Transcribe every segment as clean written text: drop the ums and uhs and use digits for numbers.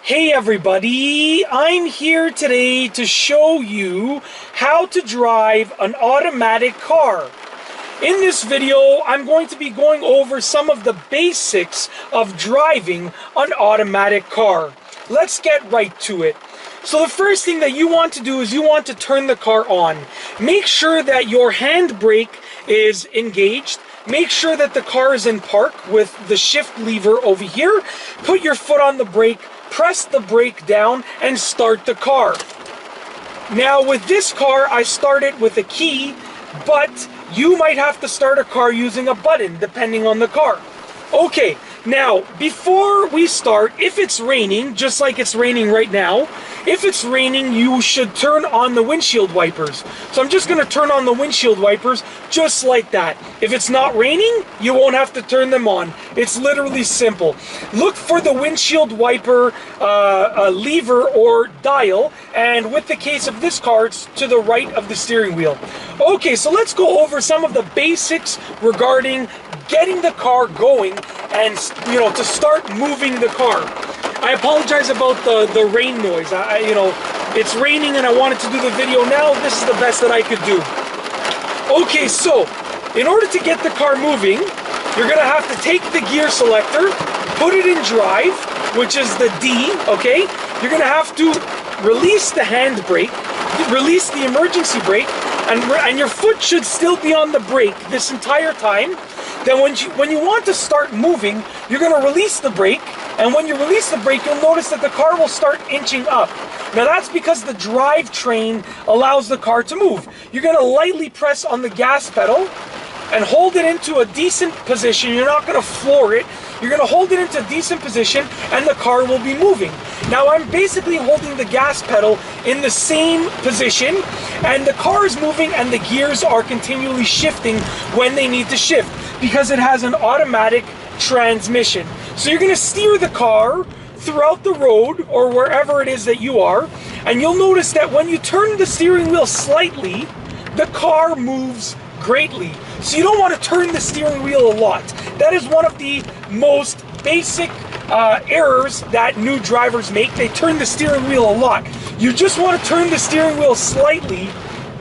Hey everybody, I'm here today to show you how to drive an automatic car. In this video, I'm going to be going over some of the basics of driving an automatic car. Let's get right to it. So the first thing that you want to do is you want to turn the car on. Make sure that your handbrake is engaged. Make sure that the car is in park with the shift lever over here. Put your foot on the brake, press the brake down, and start the car. Now with this car, I started with a key, but you might have to start a car using a button, depending on the car. Okay, now before we start, if it's raining, just like it's raining right now, if it's raining, you should turn on the windshield wipers. So I'm just going to turn on the windshield wipers just like that. If it's not raining, you won't have to turn them on. It's literally simple. Look for the windshield wiper lever or dial, and with the case of this car, it's to the right of the steering wheel. Okay, so let's go over some of the basics regarding getting the car going and, to start moving the car. I apologize about the rain noise. It's raining and I wanted to do the video now. This is the best that I could do. Okay, so in order to get the car moving, you're gonna have to take the gear selector, put it in drive, which is the D, okay? You're gonna have to release the handbrake, release the emergency brake, and your foot should still be on the brake this entire time. Then when you want to start moving, you're going to release the brake, and when you release the brake, you'll notice that the car will start inching up. Now that's because the drivetrain allows the car to move. You're going to lightly press on the gas pedal and hold it into a decent position. You're not going to floor it. You're going to hold it into a decent position and the car will be moving. Now I'm basically holding the gas pedal in the same position, and the car is moving and the gears are continually shifting when they need to shift because it has an automatic transmission. So you're going to steer the car throughout the road or wherever it is that you are, and you'll notice that when you turn the steering wheel slightly, the car moves greatly. So you don't want to turn the steering wheel a lot. That is one of the most basic errors that new drivers make. They turn the steering wheel a lot. You just want to turn the steering wheel slightly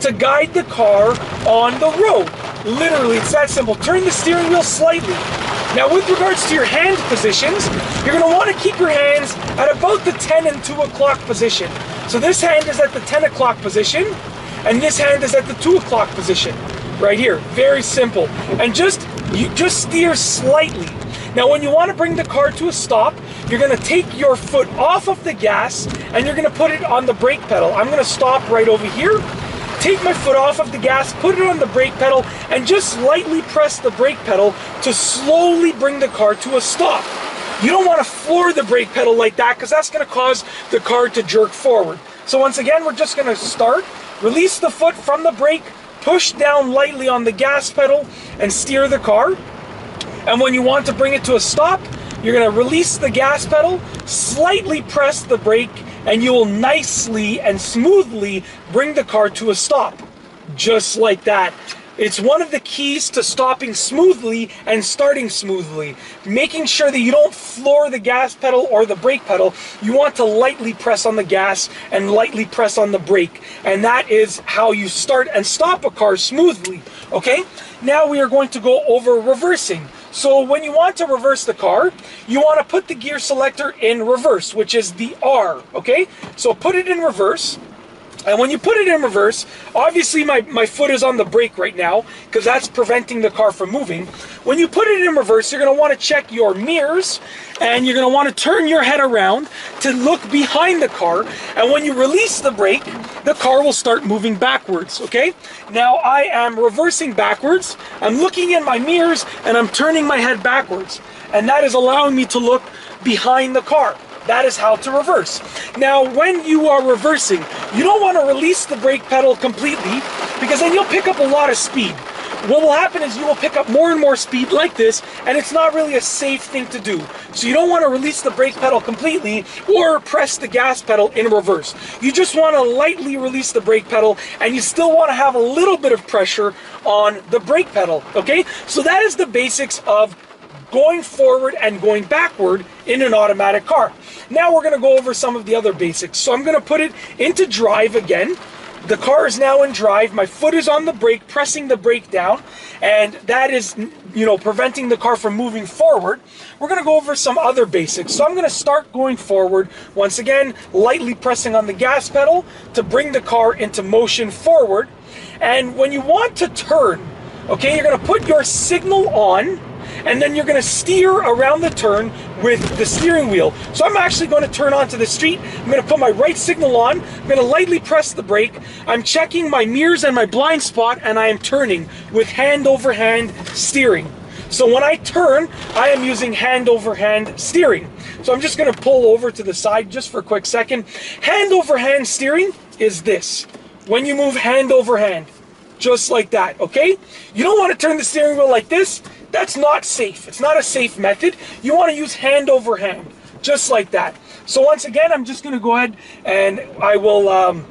to guide the car on the road. Literally, it's that simple. Turn the steering wheel slightly. Now with regards to your hand positions, you're going to want to keep your hands at about the 10 and 2 o'clock position. So this hand is at the 10 o'clock position, and this hand is at the 2 o'clock position. Right here, very simple. And you just steer slightly. Now when you want to bring the car to a stop, you're going to take your foot off of the gas and you're going to put it on the brake pedal. I'm going to stop right over here, take my foot off of the gas, put it on the brake pedal, and just lightly press the brake pedal to slowly bring the car to a stop. You don't want to floor the brake pedal like that because that's going to cause the car to jerk forward. So once again, we're just going to start, release the foot from the brake, push down lightly on the gas pedal and steer the car. And when you want to bring it to a stop, you're going to release the gas pedal, slightly press the brake, and you will nicely and smoothly bring the car to a stop. Just like that. It's one of the keys to stopping smoothly and starting smoothly. Making sure that you don't floor the gas pedal or the brake pedal. You want to lightly press on the gas and lightly press on the brake. And that is how you start and stop a car smoothly. Okay? Now we are going to go over reversing. So when you want to reverse the car, you want to put the gear selector in reverse, which is the R. Okay? So put it in reverse. And when you put it in reverse, obviously my foot is on the brake right now because that's preventing the car from moving. When you put it in reverse, you're going to want to check your mirrors and you're going to want to turn your head around to look behind the car. And when you release the brake, the car will start moving backwards, okay? Now I am reversing backwards. I'm looking in my mirrors and I'm turning my head backwards. And that is allowing me to look behind the car. That is how to reverse. Now, when you are reversing, you don't want to release the brake pedal completely because then you'll pick up a lot of speed. What will happen is you will pick up more and more speed like this, and it's not really a safe thing to do. So you don't want to release the brake pedal completely or press the gas pedal in reverse. You just want to lightly release the brake pedal, and you still want to have a little bit of pressure on the brake pedal, okay? So that is the basics of going forward and going backward in an automatic car. Now we're going to go over some of the other basics. So I'm going to put it into drive again. The car is now in drive. My foot is on the brake, pressing the brake down, and that is, preventing the car from moving forward. We're going to go over some other basics. So I'm going to start going forward. Once again, lightly pressing on the gas pedal to bring the car into motion forward. And when you want to turn, okay, you're going to put your signal on, and then you're going to steer around the turn with the steering wheel. So I'm actually going to turn onto the street. I'm going to put my right signal on. I'm going to lightly press the brake. I'm checking my mirrors and my blind spot, and I am turning with hand over hand steering. So when I turn, I am using hand over hand steering. So I'm just going to pull over to the side just for a quick second. Hand over hand steering is this. When you move hand over hand, just like that, okay? You don't want to turn the steering wheel like this. That's not safe. It's not a safe method. You want to use hand over hand, just like that. So once again, I'm just going to go ahead and I will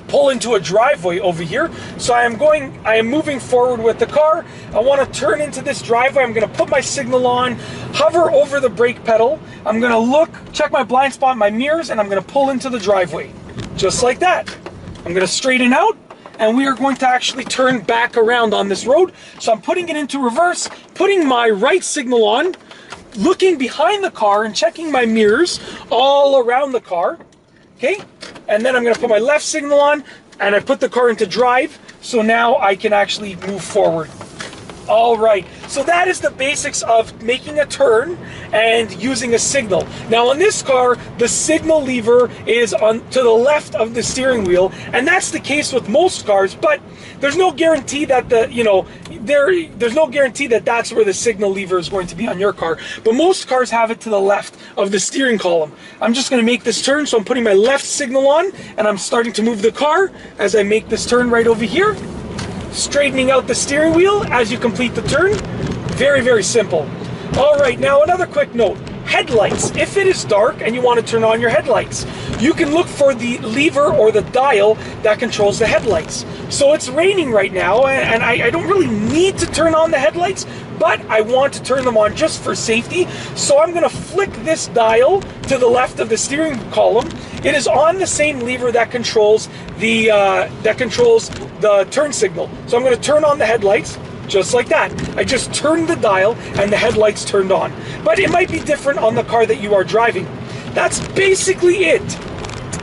pull into a driveway over here. So I am moving forward with the car. I want to turn into this driveway. I'm going to put my signal on, hover over the brake pedal. I'm going to look, check my blind spot, my mirrors, and I'm going to pull into the driveway, just like that. I'm going to straighten out, and we are going to actually turn back around on this road. So I'm putting it into reverse, putting my right signal on, looking behind the car and checking my mirrors all around the car, okay? And then I'm going to put my left signal on, and I put the car into drive, so now I can actually move forward. All right, so that is the basics of making a turn and using a signal. Now on this car, the signal lever is on to the left of the steering wheel, and that's the case with most cars, but there's no guarantee that there's no guarantee that that's where the signal lever is going to be on your car. But most cars have it to the left of the steering column. I'm just going to make this turn, so I'm putting my left signal on, and I'm starting to move the car as I make this turn right over here. Straightening out the steering wheel as you complete the turn. Very, very simple. All right, now another quick note. Headlights. If it is dark and you want to turn on your headlights, you can look for the lever or the dial that controls the headlights. So it's raining right now, and I don't really need to turn on the headlights, but I want to turn them on just for safety. So I'm going to flick this dial to the left of the steering column. It is on the same lever that controls the turn signal. So I'm going to turn on the headlights just like that. I just turned the dial and the headlights turned on. But it might be different on the car that you are driving. That's basically it.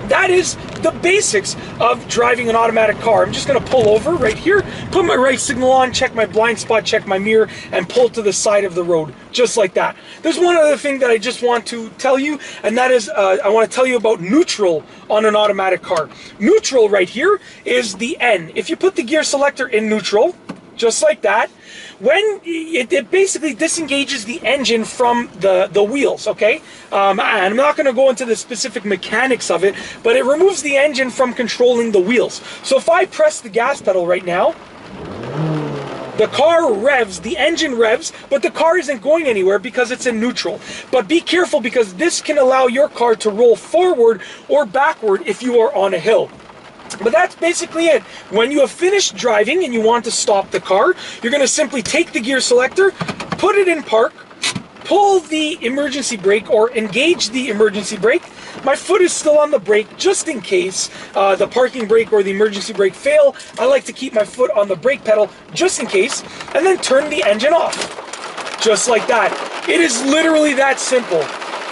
That is the basics of driving an automatic car. I'm just going to pull over right here, put my right signal on, check my blind spot, check my mirror, and pull to the side of the road, just like that. There's one other thing that I just want to tell you, and that is I want to tell you about neutral on an automatic car. Neutral right here is the N. If you put the gear selector in neutral, just like that, when it basically disengages the engine from the wheels, okay? And I'm not going to go into the specific mechanics of it, but it removes the engine from controlling the wheels. So if I press the gas pedal right now, the car revs, the engine revs, but the car isn't going anywhere because it's in neutral. But be careful, because this can allow your car to roll forward or backward if you are on a hill. But that's basically it. When you have finished driving and you want to stop the car, you're going to simply take the gear selector, put it in park, pull the emergency brake or engage the emergency brake. My foot is still on the brake just in case the parking brake or the emergency brake fail. I like to keep my foot on the brake pedal just in case, and then turn the engine off. Just like that. It is literally that simple.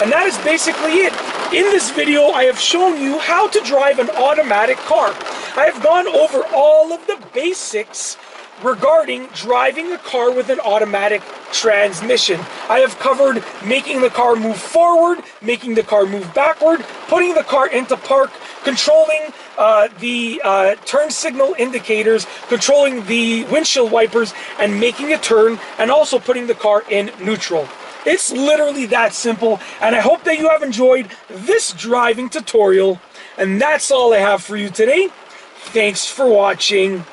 And that is basically it. In this video, I have shown you how to drive an automatic car. I have gone over all of the basics regarding driving a car with an automatic transmission. I have covered making the car move forward, making the car move backward, putting the car into park, controlling the turn signal indicators, controlling the windshield wipers, and making a turn, and also putting the car in neutral. It's literally that simple, and I hope that you have enjoyed this driving tutorial, and that's all I have for you today. Thanks for watching.